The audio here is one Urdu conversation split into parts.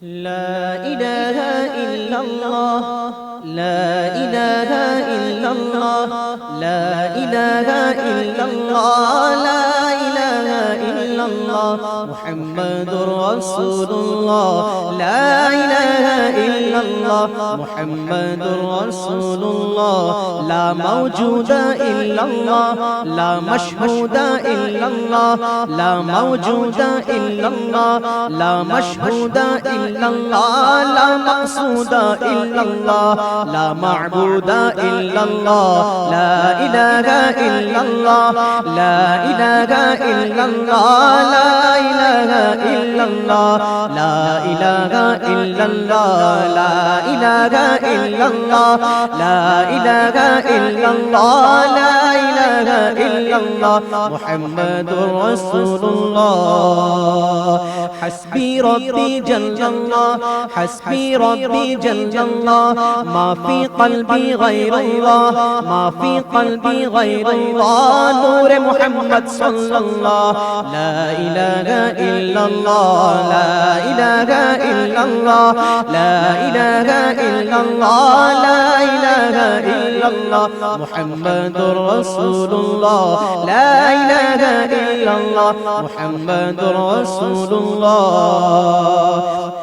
لا إله إلا الله لا إله إلا الله لا إله إلا الله لا إله إلا الله محمد رسول الله لا إله إلا الله محمد رسول الله لا موجود إلا الله لا مشهود إلا الله لا موجود إلا الله لا مشهود إلا الله لا مقصود إلا الله لا معبود إلا الله لا إله إلا الله لا إله إلا الله لا إله إلا الله لا إله إلا الله لا إله إلا الله لا إله إلا الله لا إله إلا الله محمد رسول الله حسبي ربي جل الله حسبي ربي جل الله ما في قلبي غير الله ما في قلبي غير الله نور محمد صلى الله لا إله إلا الله لا إله إلا الله لا إله إلا الله لا إله إلا الله محمد رسول الله لا إله إلا الله محمد رسول الله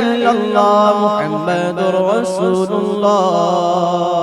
إلا الله محمد رسول الله